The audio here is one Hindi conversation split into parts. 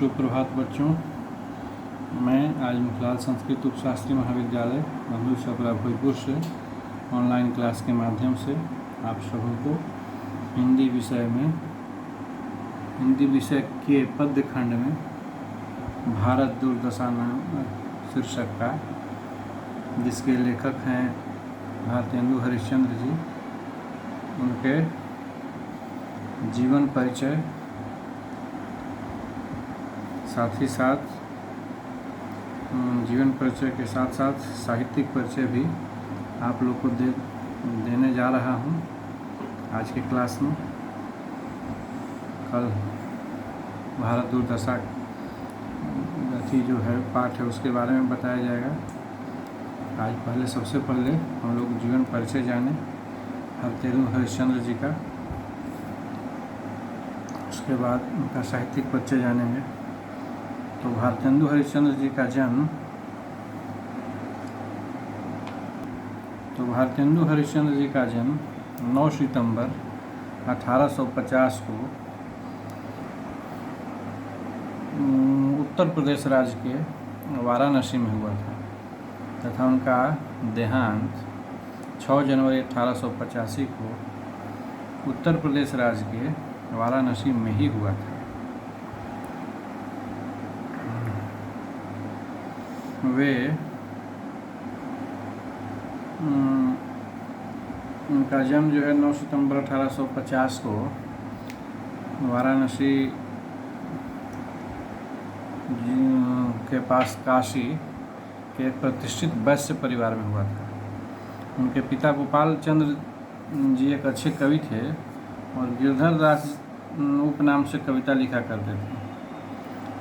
सुप्रभात बच्चों। मैं आज मुखलाल संस्कृत उपशास्त्री महाविद्यालय बंधु छपरा भोजपुर से ऑनलाइन क्लास के माध्यम से आप सबों को हिंदी विषय के पद्य खंड में भारत दुर्दशा नाम शीर्षक का, जिसके लेखक हैं भारतेंदु हरिश्चंद्र जी, उनके जीवन परिचय जीवन परिचय के साथ साथ साहित्यिक परिचय भी आप लोग को देने जा रहा हूँ आज के क्लास में। कल भारत दुर्दशा जो है पाठ है उसके बारे में बताया जाएगा। आज सबसे पहले हम लोग जीवन परिचय जाने भारतेंदु हरिश्चंद्र जी का, उसके बाद उनका साहित्यिक परिचय जानेंगे। तो भारतेंदु हरिश्चंद्र जी का जन्म 9 सितंबर 1850 को उत्तर प्रदेश राज्य के वाराणसी में हुआ था तथा उनका देहांत 6 जनवरी 1885 को उत्तर प्रदेश राज्य के वाराणसी में ही हुआ था। उनका जन्म जो है 9 सितंबर 1850 को वाराणसी के पास काशी के प्रतिष्ठित वैश्य परिवार में हुआ था। उनके पिता गोपाल चंद्र जी एक अच्छे कवि थे और गिरधर दास उपनाम से कविता लिखा करते थे।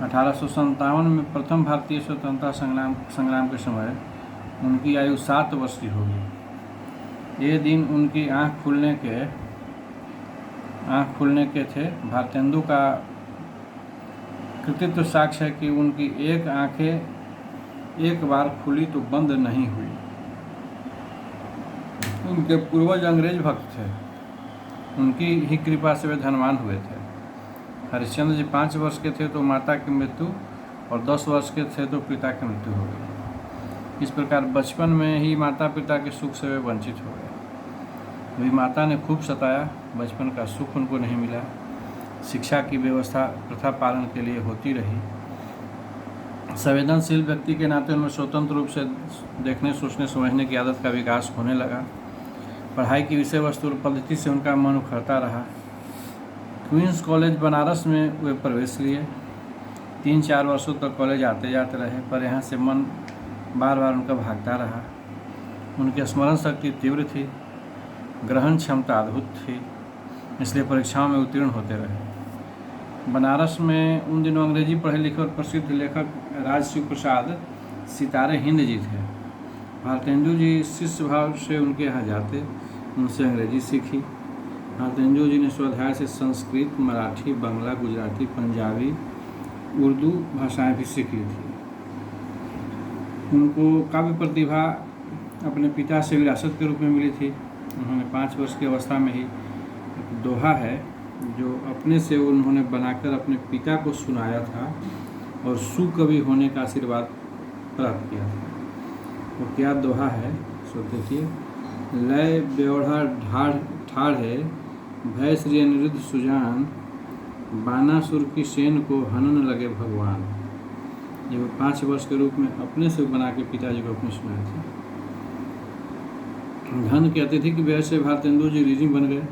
1857 में प्रथम भारतीय स्वतंत्रता संग्राम के समय उनकी आयु 7 वर्ष की होगी। ये दिन उनकी आँख खुलने के थे। भारतेंदु का कृतित्व साक्ष्य है कि उनकी एक आँखें एक बार खुली तो बंद नहीं हुई। उनके पूर्वज अंग्रेज भक्त थे, उनकी ही कृपा से वे धनवान हुए थे। हरिश्चंद्र जी 5 वर्ष के थे तो माता की मृत्यु और 10 वर्ष के थे तो पिता की मृत्यु हो गई। इस प्रकार बचपन में ही माता पिता के सुख से वे वंचित हो गए। वही माता ने खूब सताया, बचपन का सुख उनको नहीं मिला। शिक्षा की व्यवस्था प्रथा पालन के लिए होती रही। संवेदनशील व्यक्ति के नाते उनमें स्वतंत्र रूप से देखने, सोचने, समझने की आदत का विकास होने लगा। पढ़ाई की विषय वस्तु और पद्धति से उनका मन उखड़ता रहा। क्वींस कॉलेज बनारस में वे प्रवेश लिए। 3-4 वर्षों तक कॉलेज आते जाते रहे, पर यहाँ से मन बार बार उनका भागता रहा। उनकी स्मरण शक्ति तीव्र थी, ग्रहण क्षमता अद्भुत थी, इसलिए परीक्षाओं में उत्तीर्ण होते रहे। बनारस में उन दिनों अंग्रेजी पढ़े लिखे और प्रसिद्ध लेखक राजशिव प्रसाद सितारे हिंद जी थे। भारतेंदु जी शिष्य भाव से उनके यहाँ जाते, उनसे अंग्रेजी सीखी। भारतेंदु जी ने स्वाध्याय से संस्कृत, मराठी, बांग्ला, गुजराती, पंजाबी, उर्दू भाषाएं भी सीख ली थी। उनको काव्य प्रतिभा अपने पिता से विरासत के रूप में मिली थी। उन्होंने 5 वर्ष की अवस्था में ही एक दोहा है जो अपने से उन्होंने बनाकर अपने पिता को सुनाया था और सुकवि होने का आशीर्वाद प्राप्त किया था। वो क्या दोहा है सो देखिए। लय ब्योढ़ा ठाढ़े भय श्री अनिरुद्ध सुजान, बानासुर की सेन को हनन लगे भगवान। ये वो 5 वर्ष के रूप में अपने से बना के पिताजी को अपने सुनाए थे। धन के अत्यधिक व्यय से भारतेंदु जी ऋणी बन गए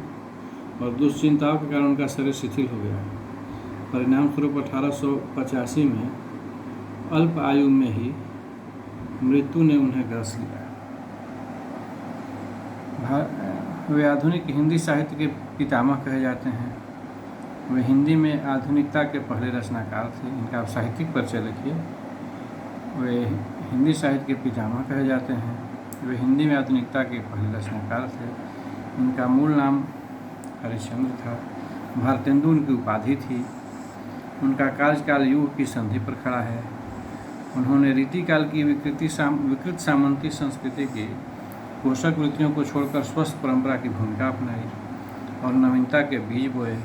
और दुश्चिंताओं के कारण उनका शरीर शिथिल हो गया। परिणाम स्वरूप 1885 में अल्प आयु में ही मृत्यु ने उन्हें ग्रस लिया। वे आधुनिक हिंदी साहित्य के पितामह कहे जाते हैं। वे हिंदी में आधुनिकता के पहले रचनाकार थे। इनका आप साहित्यिक परिचय लिखिए। वे हिंदी साहित्य के पितामह कहे जाते हैं। वे हिंदी में आधुनिकता के पहले रचनाकार थे। इनका मूल नाम हरिश्चंद्र था। भारतेंदु उनकी उपाधि थी। उनका कार्यकाल युग की संधि पर खड़ा है। उन्होंने रीतिकाल की विकृत सामंती संस्कृति की पोषक वृत्तियों को छोड़कर स्वस्थ परंपरा की भूमिका अपनाई और नवीनता के बीज बोए।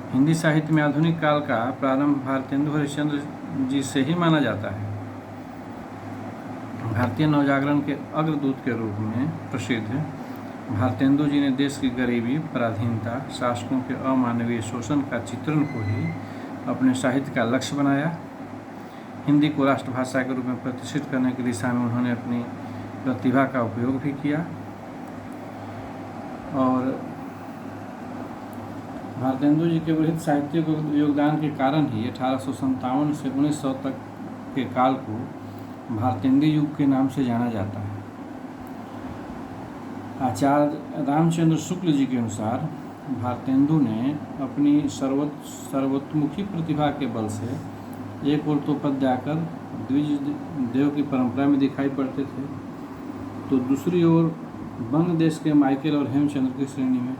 हिंदी साहित्य में आधुनिक काल का प्रारंभ भारतेंदु हरिश्चंद्र जी से ही माना जाता है। भारतीय नवजागरण के अग्रदूत के रूप में प्रसिद्ध भारतेंदु जी ने देश की गरीबी, पराधीनता, शासकों के अमानवीय शोषण का चित्रण को ही अपने साहित्य का लक्ष्य बनाया। हिंदी को राष्ट्रभाषा के रूप में प्रतिष्ठित करने की दिशा में उन्होंने अपनी प्रतिभा का उपयोग भी किया और भारतेंदु जी के विविध साहित्यिक योगदान के कारण ही 1857 से 1900 तक के काल को भारतेंदु युग के नाम से जाना जाता है। आचार्य रामचंद्र शुक्ल जी के अनुसार भारतेंदु ने अपनी सर्वतोमुखी प्रतिभा के बल से एक ओर तो पद्याकर द्विज देव की परंपरा में दिखाई पड़ते थे, तो दूसरी ओर बंग देश के माइकेल और हेमचंद्र की श्रेणी में।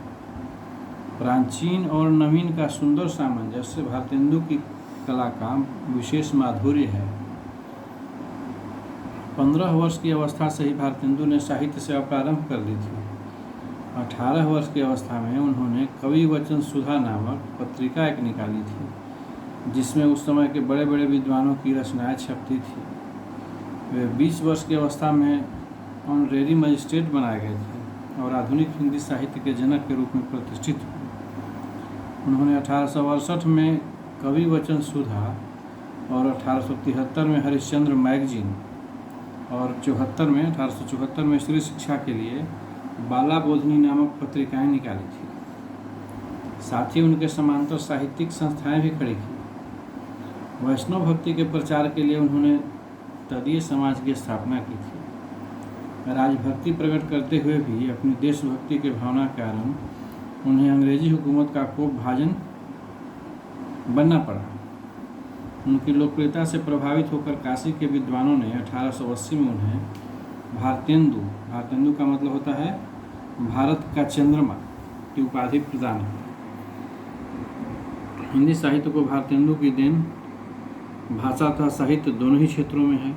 प्राचीन और नवीन का सुंदर सामंजस्य भारतेंदु की कला का विशेष माधुर्य है। 15 वर्ष की अवस्था से ही भारतेंदु ने साहित्य सेवा प्रारंभ कर दी थी। 18 वर्ष की अवस्था में उन्होंने कवि वचन सुधा नामक पत्रिका एक निकाली थी, जिसमें उस समय के बड़े बड़े विद्वानों की रचनाएं छपती थी। वे 20 वर्ष की अवस्था में ऑनरेरी मजिस्ट्रेट बनाए गए थे और आधुनिक हिंदी साहित्य के जनक के रूप में प्रतिष्ठित हुए। उन्होंने 1868 में कवि वचन सुधा और 1873 में हरिश्चंद्र मैगजीन और 1874 में स्त्री शिक्षा के लिए बाला बोधनी नामक पत्रिकाएं निकाली थी। साथ ही उनके समांतर साहित्यिक संस्थाएं भी खड़ी की। वैष्णव भक्ति के प्रचार के लिए उन्होंने तदीय समाज की स्थापना की थी। राजभक्ति प्रकट करते हुए भी अपनी देशभक्ति के भावना के कारण उन्हें अंग्रेजी हुकूमत का कोप भाजन बनना पड़ा। उनकी लोकप्रियता से प्रभावित होकर काशी के विद्वानों ने 1880 में उन्हें भारतेंदु का मतलब होता है भारत का चंद्रमा की उपाधि प्रदान की। हिंदी साहित्य को भारतेंदु की देन भाषा तथा साहित्य दोनों ही क्षेत्रों में है।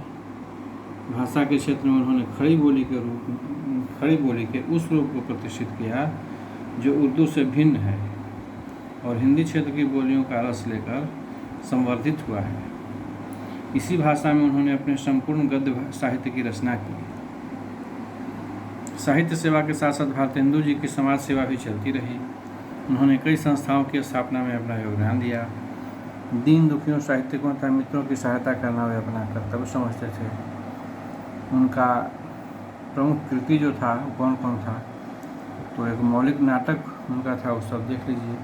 भाषा के क्षेत्र में उन्होंने खड़ी बोली के उस रूप को प्रतिष्ठित किया जो उर्दू से भिन्न है और हिंदी क्षेत्र की बोलियों का रस लेकर संवर्धित हुआ है। इसी भाषा में उन्होंने अपने संपूर्ण गद्य साहित्य की रचना की। साहित्य सेवा के साथ साथ भारतेंदु जी की समाज सेवा भी चलती रही। उन्होंने कई संस्थाओं की स्थापना में अपना योगदान दिया। दीन दुखियों, साहित्यिकों तथा मित्रों की सहायता करना वे अपना कर्तव्य समझते थे। उनका प्रमुख कृति जो था वो कौन कौन था, तो एक मौलिक नाटक उनका था, वो सब देख लीजिए।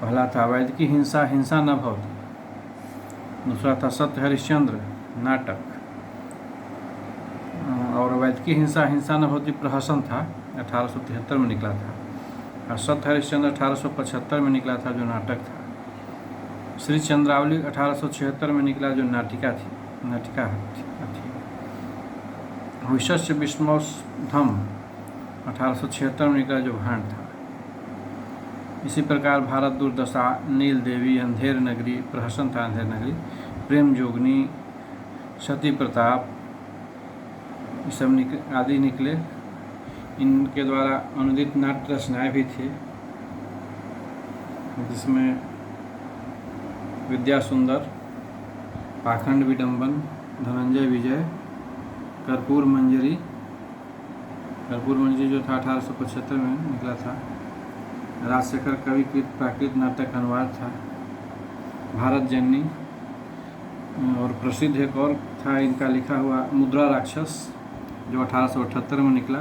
पहला था वैदिकी हिंसा हिंसा न भवति, दूसरा था सत्य हरिश्चंद्र नाटक, और वैदिकी हिंसा हिंसा न भवति प्रहसन था, 1873 में निकला था, और सत्य हरिश्चंद्र 1875 में निकला था जो नाटक था। श्री चंद्रावली 1876 में निकला जो नाटिका थी। विशस्य विष्णुधम 1876 में निकला जो भांड था। इसी प्रकार भारत दुर्दशा, नील देवी, अंधेर नगरी, प्रहसन था अंधेर नगरी, प्रेम जोगनी, सती प्रताप, ये सब आदि निकले। इनके द्वारा अनुदित नाट्य रचनाएँ भी थी, जिसमें विद्या सुंदर, पाखंड विडंबन, धनंजय विजय, कर्पूर मंजरी जो था 1875 में निकला था। राजशेखर कवि कृत प्राकृत नाटक अनुवाद था। भारत जननी, और प्रसिद्ध एक और था इनका लिखा हुआ मुद्रा राक्षस जो 1878 में निकला,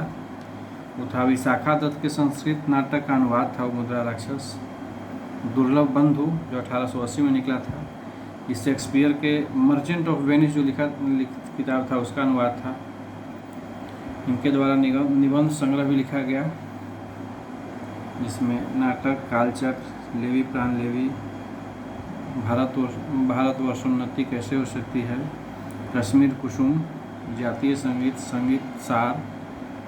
वो था विशाखा दत्त के संस्कृत नाटक का अनुवाद था वो मुद्रा राक्षस। दुर्लभ बंधु जो 1880 में निकला था, इस शेक्सपियर के मर्चेंट ऑफ वेनिस जो लिखित किताब था उसका अनुवाद था। इनके द्वारा निबंध संग्रह भी लिखा गया, जिसमें नाटक, कालचक्र, लेवी प्राण लेवी, भारतवर्षोन्नति कैसे हो सकती है, कश्मीर कुसुम, जातीय संगीत, संगीत सार,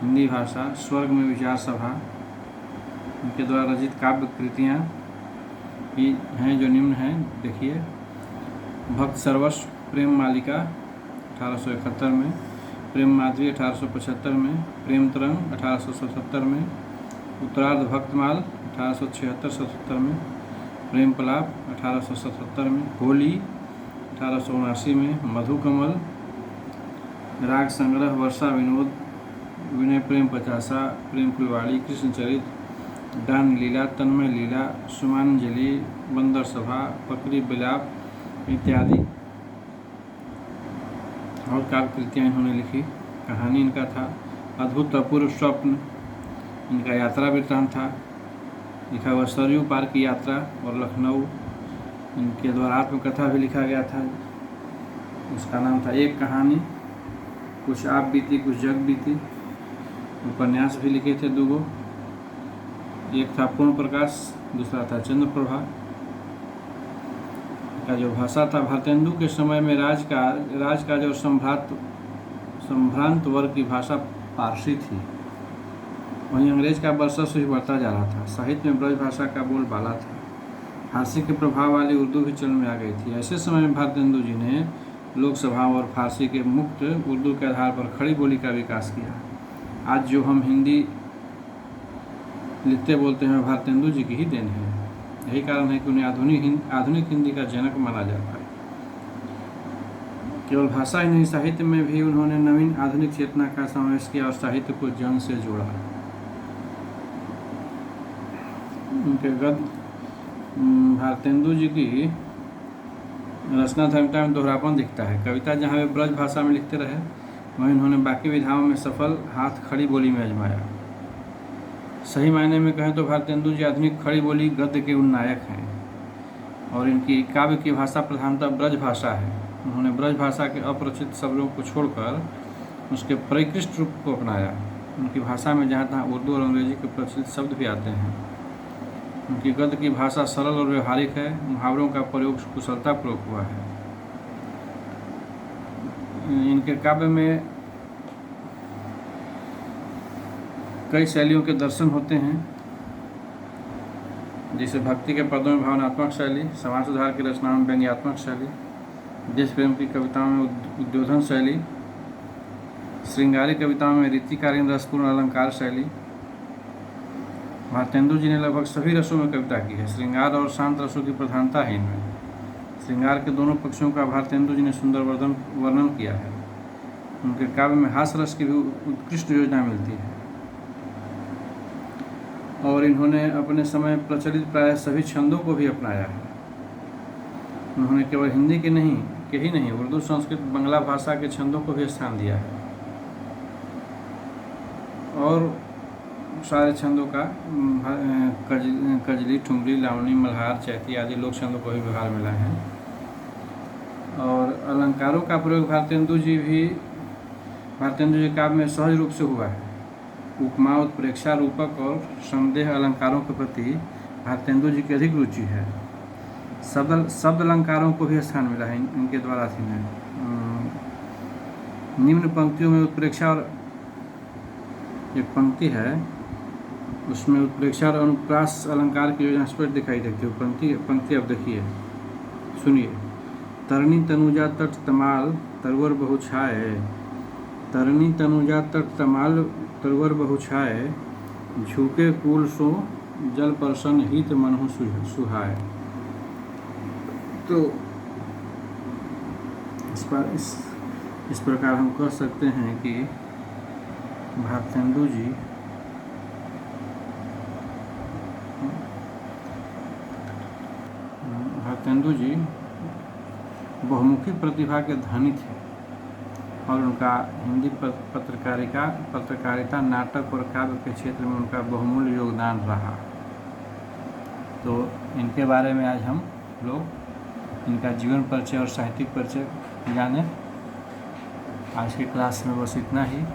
हिंदी भाषा, स्वर्ग में विचार सभा, इनके द्वारा रचित काव्य कृतियाँ भी हैं जो निम्न हैं, देखिए। भक्त सर्वस्व, प्रेम मालिका 1871 में, प्रेम माधवी 1875 में, प्रेम तरंग 1877 में, उत्तरार्ध भक्तमाल 1876-77 में, प्रेम पलाप 1877 में, होली 1879 में, मधुकमल, राग संग्रह, वर्षा विनोद, विनय प्रेम पचासा, प्रेम फुलवाड़ी, कृष्णचरित, दान लीला, तन्मय लीला, सुमांजलि, बंदर सभा, पकड़ी बिलाप इत्यादि और काव्य कृतियाँ इन्होंने लिखी। कहानी इनका था अद्भुत अपूर्व स्वप्न, इनका यात्रा वृत्तांत था, लिखा हुआ सरयू पार की यात्रा और लखनऊ। इनके द्वारा आत्मकथा भी लिखा गया था, उसका नाम था एक कहानी, कुछ आप बीती कुछ जग बीती। उपन्यास भी लिखे थे 2 गो, एक था पूर्ण प्रकाश, दूसरा था चंद्र प्रभा। का जो भाषा था, भारतेंदु के समय में राजकाज और संभ्रांत वर्ग की भाषा पारसी थी। वहीं अंग्रेज का वर्चस्व भी बढ़ता जा रहा था। साहित्य में ब्रज भाषा का बोलबाला था। फारसी के प्रभाव वाली उर्दू भी चलन में आ गई थी। ऐसे समय में भारतेंदु जी ने लोकसभाओं और फारसी के मुक्त उर्दू के आधार पर खड़ी बोली का विकास किया। आज जो हम हिंदी लिखते बोलते हैं भारतेंदु जी की ही देन है। यही कारण है कि उन्हें आधुनिक हिंदी का जनक माना जाता है। केवल भाषा ही नहीं, साहित्य में भी उन्होंने नवीन आधुनिक चेतना का समावेश किया और साहित्य को जन से जोड़ा। उनके गद्य भारतेंदु जी की रचना धर्मिता में दोहरापन दिखता है। कविता जहाँ वे ब्रज भाषा में लिखते रहे, वहीं उन्होंने बाकी विधाओं में सफल हाथ खड़ी बोली में आजमाया। सही मायने में कहें तो भारतेंदु जी आधुनिक खड़ी बोली गद्य के उन्नायक हैं और इनकी काव्य की भाषा प्रधानतः ब्रज भाषा है। उन्होंने ब्रज भाषा के अपरिचित शब्दों को छोड़कर उसके परिकृष्ट रूप को अपनाया। उनकी भाषा में जहाँ तहाँ उर्दू और अंग्रेजी के प्रचलित शब्द भी आते हैं। उनकी गद्य की भाषा सरल और व्यवहारिक है। मुहावरों का प्रयोग कुशलतापूर्वक हुआ है। इनके काव्य में कई शैलियों के दर्शन होते हैं, जैसे भक्ति के पदों में भावनात्मक शैली, समाज सुधार की रचनाओं में व्यंग्यात्मक शैली, देश प्रेम की कविताओं में उद्बोधन शैली, श्रृंगारी कविताओं में रीतिकालीन रसपूर्ण अलंकार शैली। भारतेंदु जी ने लगभग सभी रसों में कविता की है। श्रृंगार और शांत रसों की प्रधानता है इनमें। श्रृंगार के दोनों पक्षों का भारतेंदु जी ने सुंदर वर्णन किया है। उनके काव्य में हास्य रस की भी उत्कृष्ट योजना मिलती है और इन्होंने अपने समय प्रचलित प्राय सभी छंदों को भी अपनाया है। उन्होंने केवल हिंदी के ही नहीं उर्दू, संस्कृत, बांग्ला भाषा के छंदों को भी स्थान दिया है और सारे छंदों का कजली, ठुमरी, लावणी, मल्हार, चैती आदि लोक छंदों को भी व्यवहार मिला है। और अलंकारों का प्रयोग भारतेंदु जी काव्य में सहज रूप से हुआ है। उपमा, उत्प्रेक्षा, रूपक और संदेह अलंकारों के प्रति भारतेंदु जी की अधिक रुचि है। शब्द अलंकारों को भी स्थान मिला है इनके द्वारा थी में। निम्न पंक्तियों में उत्प्रेक्षा और एक पंक्ति है, उसमें उत्प्रेक्षा और अनुप्रास अलंकार की योजना स्पष्ट दिखाई देती है। पंक्ति अब देखिए, सुनिए। तरणी तनुजा तट तमाल तरवर बहु छाए, तरणी तनुजा तट तमाल तरवर बहु छाए, झुके कुल सो जल परसन हित मनहु सुहाए। तो इस प्रकार हम कह सकते हैं कि भारतेंदु जी बहुमुखी प्रतिभा के धनी थे और उनका हिंदी पत्रकारिता, नाटक और काव्य के क्षेत्र में उनका बहुमूल्य योगदान रहा। तो इनके बारे में आज हम लोग इनका जीवन परिचय और साहित्यिक परिचय जाने। आज के क्लास में बस इतना ही।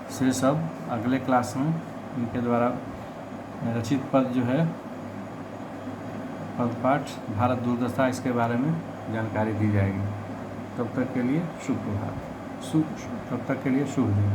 शेष अब अगले क्लास में इनके द्वारा रचित पद जो है पदपाठ भारत दुर्दशा, इसके बारे में जानकारी दी जाएगी। तब तक के लिए शुभ दिन।